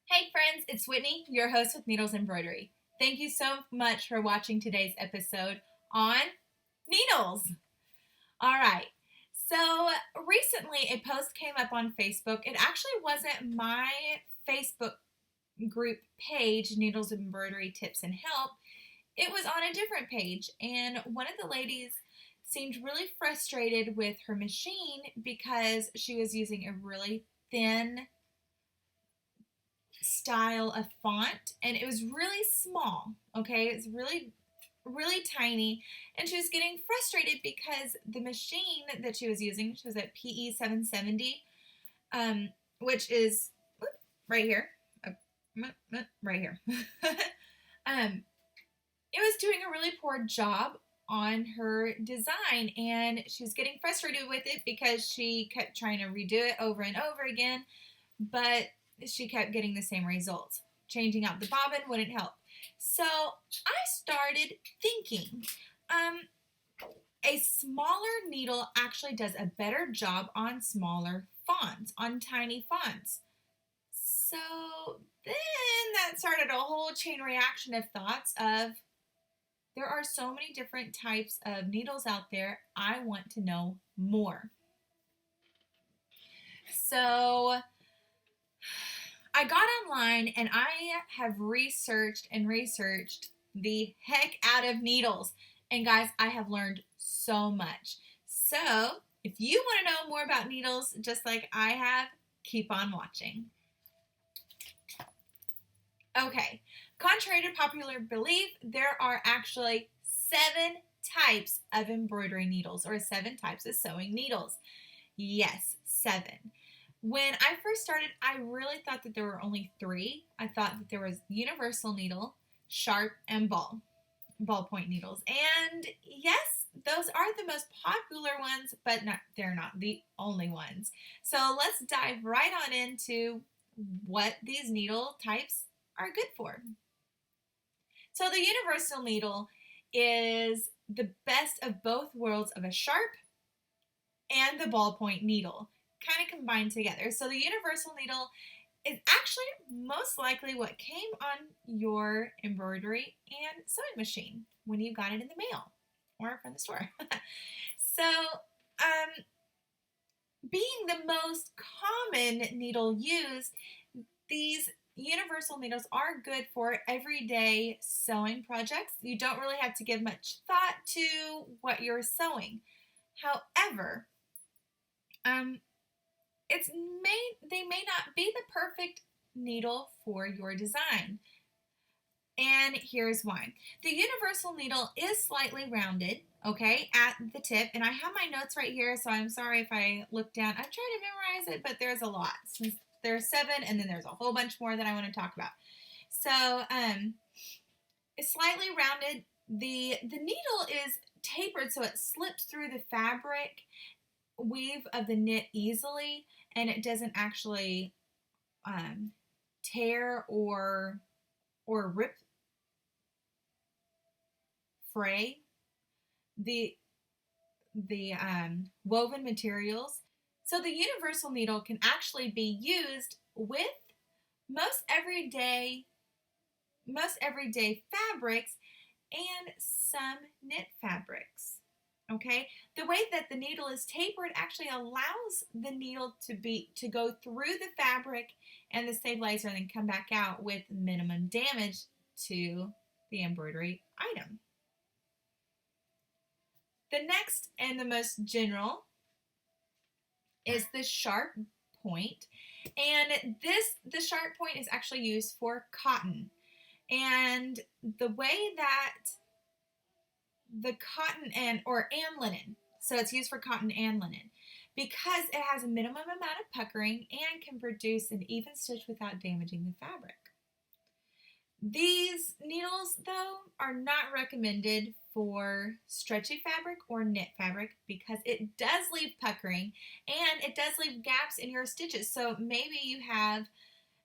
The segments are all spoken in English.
Hey friends, it's Whitney, your host with Needles Embroidery. Thank you so much for watching today's episode on needles. All right, so recently a post came up on Facebook. It actually wasn't my Facebook group page, Needles Embroidery Tips and Help. It was on a different page, and one of the ladies seemed really frustrated with her machine because she was using a really thin style of font, and it was really small. Okay, it's really tiny, and she was getting frustrated because the machine that she was using, she was at PE 770, which is right here, right here. It was doing a really poor job on her design, and she was getting frustrated with it because she kept trying to redo it over and over again, but she kept getting the same results. Changing out the bobbin wouldn't help. So I started thinking, a smaller needle actually does a better job on smaller fonts, on tiny fonts. So then that started a whole chain reaction of thoughts of, there are so many different types of needles out there. I want to know more. So I got online and I have researched the heck out of needles. And guys, I have learned so much. So if you want to know more about needles, just like I have, keep on watching. Okay, contrary to popular belief, there are actually 7 types of embroidery needles, or 7 types of sewing needles. Yes, 7. When I first started, I really thought that there were only 3. I thought that there was universal needle, sharp, and ballpoint needles. And yes, those are the most popular ones, but they're not the only ones. So let's dive right on into what these needle types are good for. So the universal needle is the best of both worlds of a sharp and the ballpoint needle, kind of combined together. So the universal needle is actually most likely what came on your embroidery and sewing machine when you got it in the mail or from the store. So being the most common needle used, these universal needles are good for everyday sewing projects. You don't really have to give much thought to what you're sewing. However, they may not be the perfect needle for your design. And here's why. The universal needle is slightly rounded, okay, at the tip. And I have my notes right here, so I'm sorry if I look down. I'm trying to memorize it, but there's a lot. Since there's 7, and then there's a whole bunch more that I want to talk about. So it's slightly rounded. The needle is tapered so it slips through the fabric weave of the knit easily, and it doesn't actually tear or rip, fray the woven materials. So the universal needle can actually be used with most everyday fabrics and some knit fabrics. Okay, the way that the needle is tapered actually allows the needle to go through the fabric and the stabilizer and then come back out with minimum damage to the embroidery item. The next and the most general is the sharp point, and the sharp point is actually used for cotton. And the way that the cotton and linen, so it's used for cotton and linen, because it has a minimum amount of puckering and can produce an even stitch without damaging the fabric. These needles, though, are not recommended for stretchy fabric or knit fabric because it does leave puckering and it does leave gaps in your stitches. So maybe you have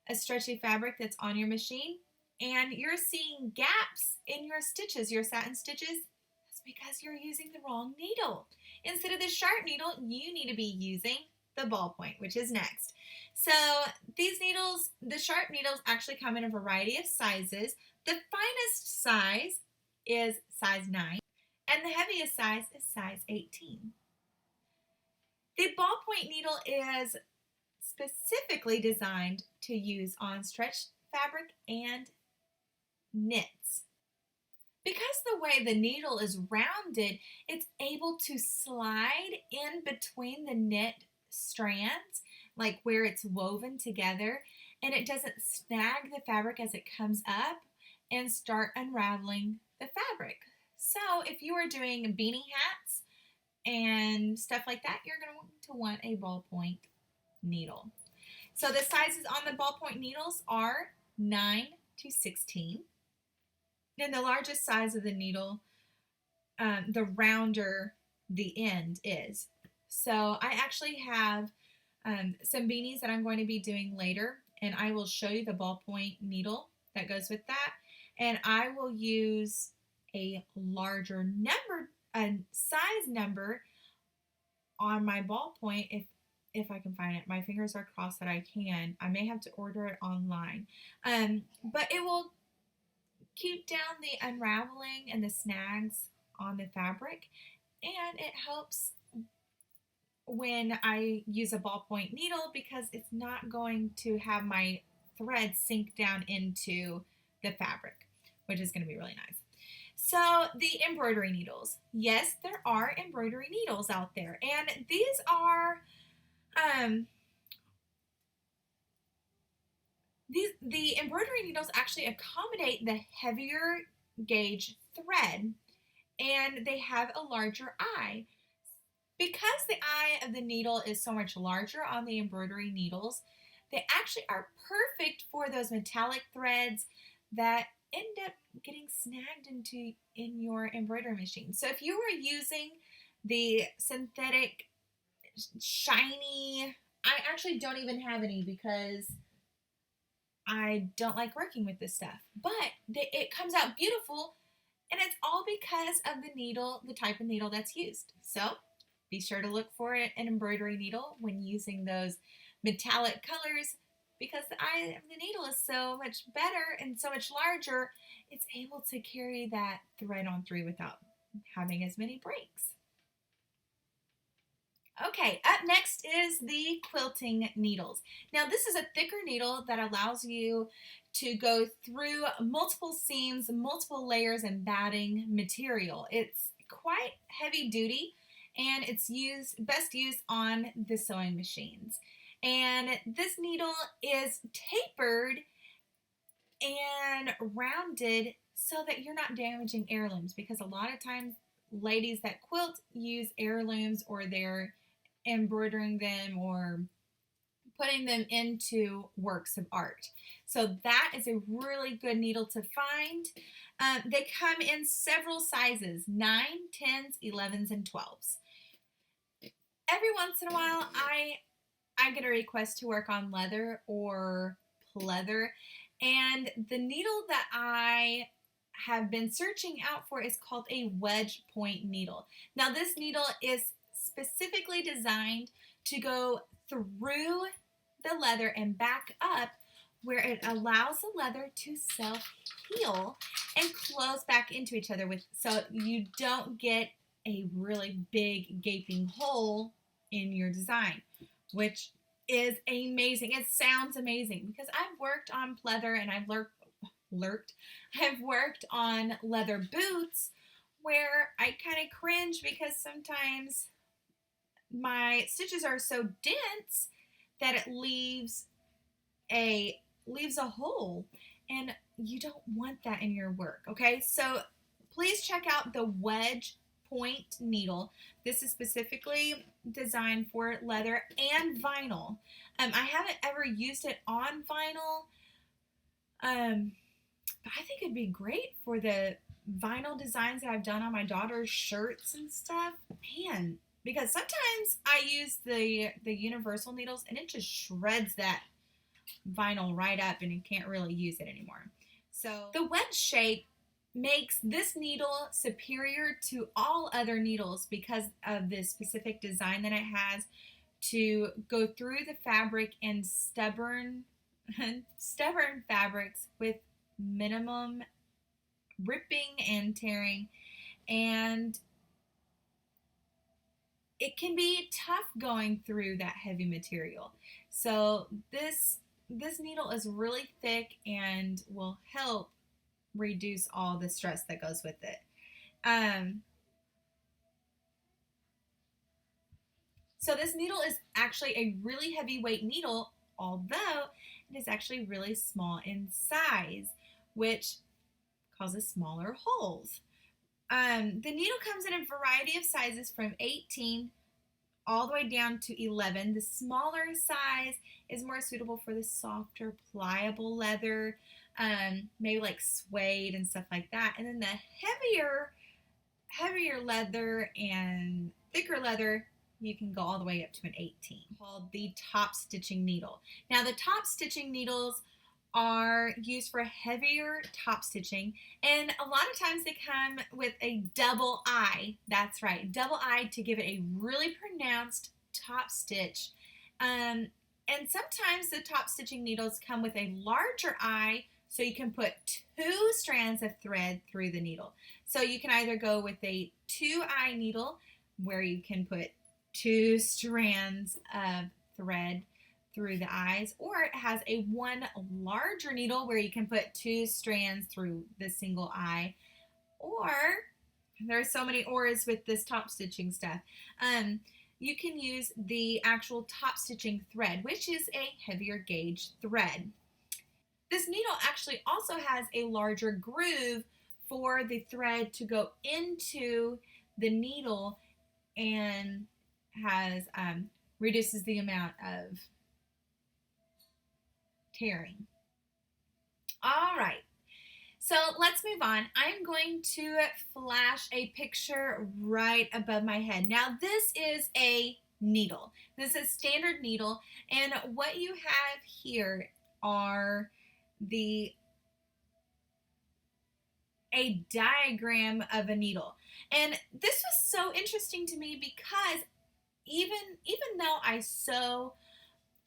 a stretchy fabric that's on your machine and you're seeing gaps in your stitches, your satin stitches. That's because you're using the wrong needle. Instead of the sharp needle, you need to be using the ballpoint, which is next. So these needles, the sharp needles, actually come in a variety of sizes. The finest size is size 9, and the heaviest size is size 18. The ballpoint needle is specifically designed to use on stretched fabric and knits. Because the way the needle is rounded, it's able to slide in between the knit strands, like where it's woven together, and it doesn't snag the fabric as it comes up and start unraveling the fabric. So if you are doing beanie hats and stuff like that, you're going to want a ballpoint needle. So the sizes on the ballpoint needles are 9 to 16. And the largest size of the needle, the rounder the end is. So I actually have some beanies that I'm going to be doing later, and I will show you the ballpoint needle that goes with that. And I will use a larger number, a size number on my ballpoint if I can find it. My fingers are crossed that I can. I may have to order it online. But it will keep down the unraveling and the snags on the fabric, and it helps when I use a ballpoint needle because it's not going to have my thread sink down into the fabric, which is going to be really nice. So the embroidery needles. Yes, there are embroidery needles out there, and these are the embroidery needles actually accommodate the heavier gauge thread, and they have a larger eye. Because the eye of the needle is so much larger on the embroidery needles, they actually are perfect for those metallic threads that end up getting snagged in your embroidery machine. So if you were using the synthetic shiny, I actually don't even have any because I don't like working with this stuff, but it comes out beautiful, and it's all because of the needle, the type of needle that's used. So be sure to look for an embroidery needle when using those metallic colors, because the eye of the needle is so much better and so much larger, it's able to carry that thread on through without having as many breaks. Okay, up next is the quilting needles. Now this is a thicker needle that allows you to go through multiple seams, multiple layers and batting material. It's quite heavy duty, and it's best used on the sewing machines. And this needle is tapered and rounded so that you're not damaging heirlooms, because a lot of times ladies that quilt use heirlooms, or they're embroidering them or putting them into works of art. So that is a really good needle to find. They come in several sizes, 9, 10s, 11s, and 12s. Every once in a while, I get a request to work on leather or pleather, and the needle that I have been searching out for is called a wedge point needle. Now this needle is specifically designed to go through the leather and back up, where it allows the leather to self-heal and close back into each other, so you don't get a really big gaping hole in your design, which is amazing. It sounds amazing because I've worked on pleather, and I've worked on leather boots where I kind of cringe because sometimes my stitches are so dense that it leaves a hole, and you don't want that in your work. Okay, so please check out the wedge point needle. This is specifically designed for leather and vinyl. I haven't ever used it on vinyl, but I think it'd be great for the vinyl designs that I've done on my daughter's shirts and stuff. Man, because sometimes I use the universal needles and it just shreds that vinyl right up, and you can't really use it anymore. So the wedge shape makes this needle superior to all other needles because of the specific design that it has to go through the fabric in stubborn fabrics with minimum ripping and tearing, and it can be tough going through that heavy material. So this needle is really thick and will help reduce all the stress that goes with it. So this needle is actually a really heavyweight needle, although it is actually really small in size, which causes smaller holes. The needle comes in a variety of sizes from 18 all the way down to 11. The smaller size is more suitable for the softer, pliable leather, maybe like suede and stuff like that. And then the heavier leather and thicker leather, you can go all the way up to an 18, called the Topstitching Needle. Now, the Topstitching needles are used for heavier top stitching, and a lot of times they come with a double eye. That's right, double eye, to give it a really pronounced top stitch. And sometimes the top stitching needles come with a larger eye, so you can put 2 strands of thread through the needle. So you can either go with a 2-eye needle, where you can put 2 strands of thread through the eyes, or it has a 1 larger needle where you can put 2 strands through the single eye. Or there are so many ors with this top stitching stuff. You can use the actual top stitching thread, which is a heavier gauge thread. This needle actually also has a larger groove for the thread to go into the needle, and has reduces the amount of tearing. All right, so let's move on. I'm going to flash a picture right above my head. Now, this is a needle. This is standard needle, and what you have here are a diagram of a needle. And this was so interesting to me because even though I sew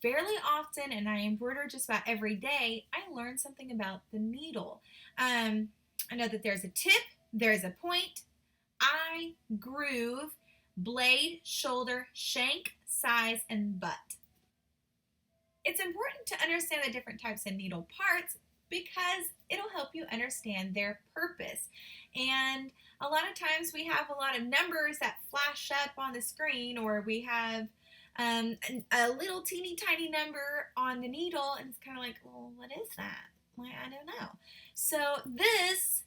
fairly often and I embroider just about every day, I learned something about the needle. I know that there's a tip, there's a point, eye, groove, blade, shoulder, shank, size, and butt. It's important to understand the different types of needle parts because it'll help you understand their purpose. And a lot of times we have a lot of numbers that flash up on the screen, or we have a little teeny tiny number on the needle, and it's kind of like, well, what is that? Well, I don't know. So this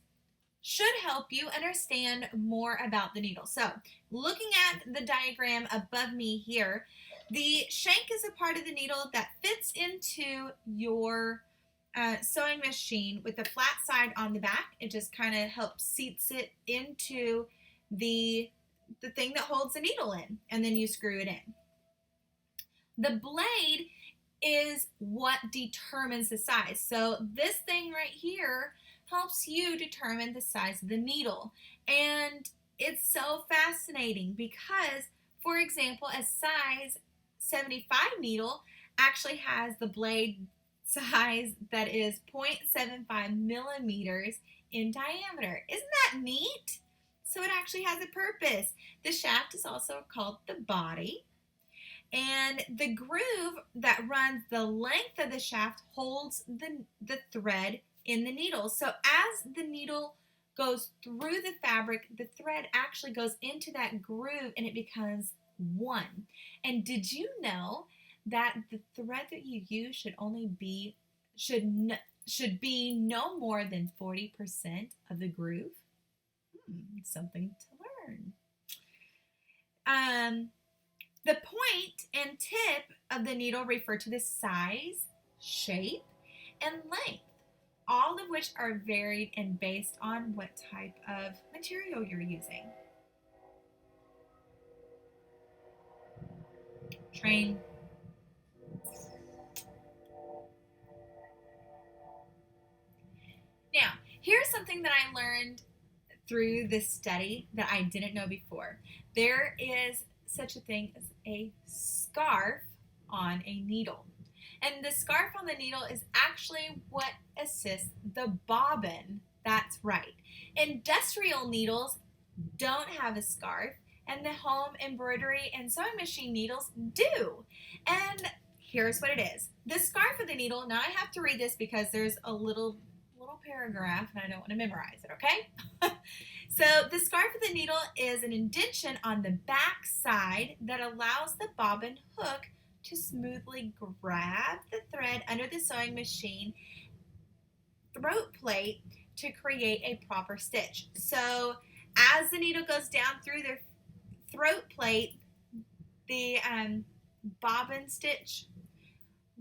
should help you understand more about the needle. So looking at the diagram above me here, the shank is a part of the needle that fits into your sewing machine with the flat side on the back. It just kind of helps seats it into the thing that holds the needle in, and then you screw it in. The blade is what determines the size. So this thing right here helps you determine the size of the needle. And it's so fascinating because, for example, a size 75 needle actually has the blade size that is 0.75 millimeters in diameter. Isn't that neat? So it actually has a purpose. The shaft is also called the body, and the groove that runs the length of the shaft holds the thread in the needle. So as the needle goes through the fabric, the thread actually goes into that groove and it becomes one. And did you know that the thread that you use should be no more than 40% of the groove? Something to learn. The point and tip of the needle refer to the size, shape, and length, all of which are varied and based on what type of material you're using. Train. Now, here's something that I learned through this study that I didn't know before. There is such a thing as a scarf on a needle. And the scarf on the needle is actually what assists the bobbin. That's right. Industrial needles don't have a scarf, and the home embroidery and sewing machine needles do. And here's what it is. The scarf of the needle, now I have to read this because there's a little paragraph and I don't want to memorize it, okay? So the scarf of the needle is an indentation on the back side that allows the bobbin hook to smoothly grab the thread under the sewing machine throat plate to create a proper stitch. So as the needle goes down through the throat plate, the bobbin stitch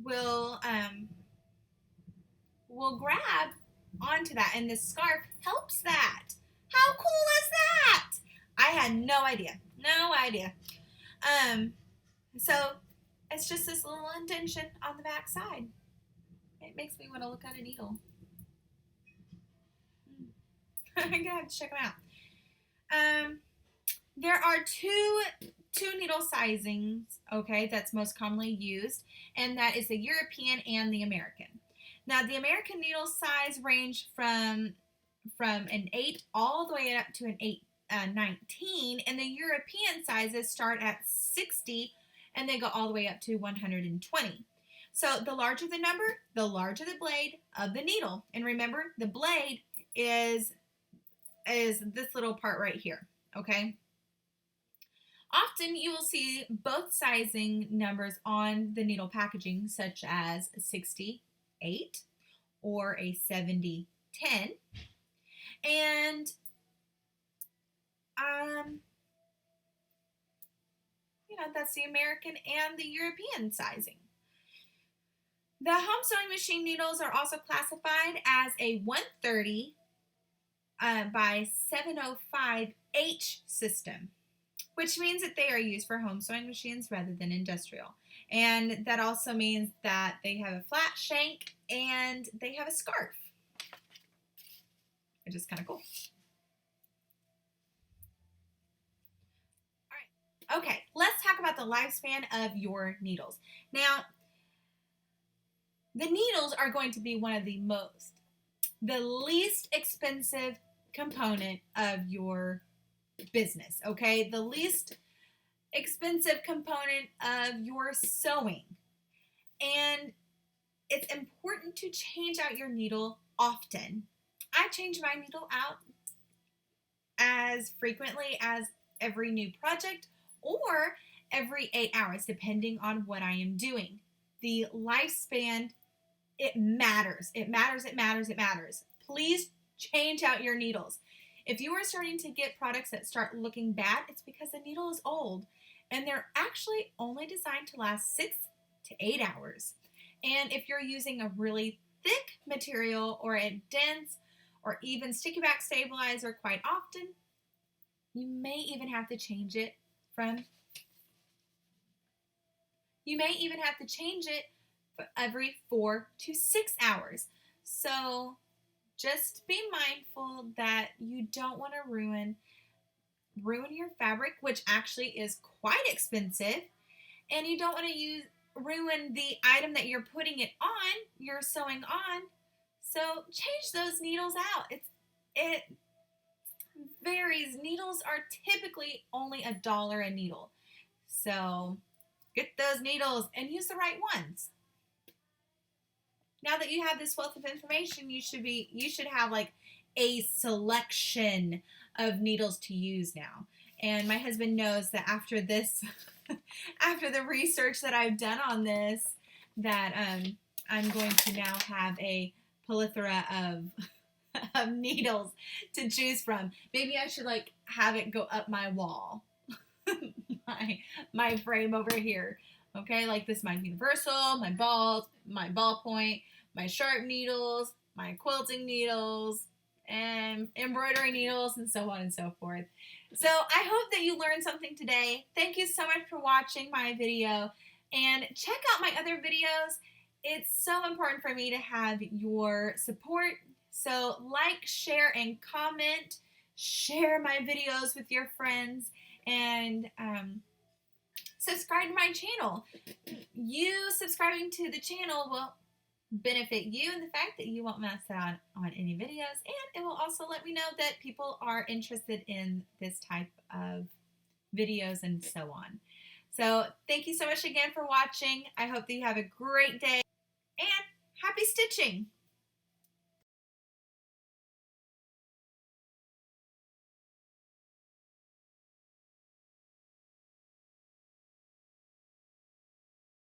will grab onto that, and the scarf helps that. How cool is that? I had no idea. So it's just this little indentation on the back side. It makes me want to look at a needle. I'm gonna have to check them out. There are two needle sizings, okay, that's most commonly used, and that is the European and the American. Now, the American needle size range from an 8 all the way up to an 19, and the European sizes start at 60 and they go all the way up to 120. So the larger the number, the larger the blade of the needle. And remember, the blade is this little part right here, okay? Often you will see both sizing numbers on the needle packaging, such as a 60-8 or a 70-10. And that's the American and the European sizing. The home sewing machine needles are also classified as a 130 by 705 H system, which means that they are used for home sewing machines rather than industrial. And that also means that they have a flat shank and they have a scarf, which is kind of cool. All right. Okay, let's talk about the lifespan of your needles. Now, the needles are going to be one of the least expensive component of your business, okay? The least expensive component of your sewing. And it's important to change out your needle often. I change my needle out as frequently as every new project or every 8 hours, depending on what I am doing. The lifespan, it matters. It matters. Please change out your needles. If you are starting to get products that start looking bad, it's because the needle is old and they're actually only designed to last 6 to 8 hours. And if you're using a really thick material or a dense or even sticky back stabilizer quite often, you may even have to change it every 4 to 6 hours. So just be mindful that you don't want to ruin your fabric, which actually is quite expensive, and you don't want to ruin the item that you're putting it on, you're sewing on. So change those needles out. It varies. Needles are typically only $1 a needle. So get those needles and use the right ones. Now that you have this wealth of information, you should have like a selection of needles to use now. And my husband knows that after this, after the research that I've done on this, that I'm going to now have a plethora of needles to choose from. Maybe I should like have it go up my wall, my frame over here. Okay, like this, my universal, my ballpoint, my sharp needles, my quilting needles, and embroidery needles, and so on and so forth. So I hope that you learned something today. Thank you so much for watching my video, and check out my other videos. It's so important for me to have your support. So like, share, and comment. Share my videos with your friends, and subscribe to my channel. You subscribing to the channel will benefit you in the fact that you won't miss out on any videos, and it will also let me know that people are interested in this type of videos and so on. So thank you so much again for watching. I hope that you have a great day and happy stitching!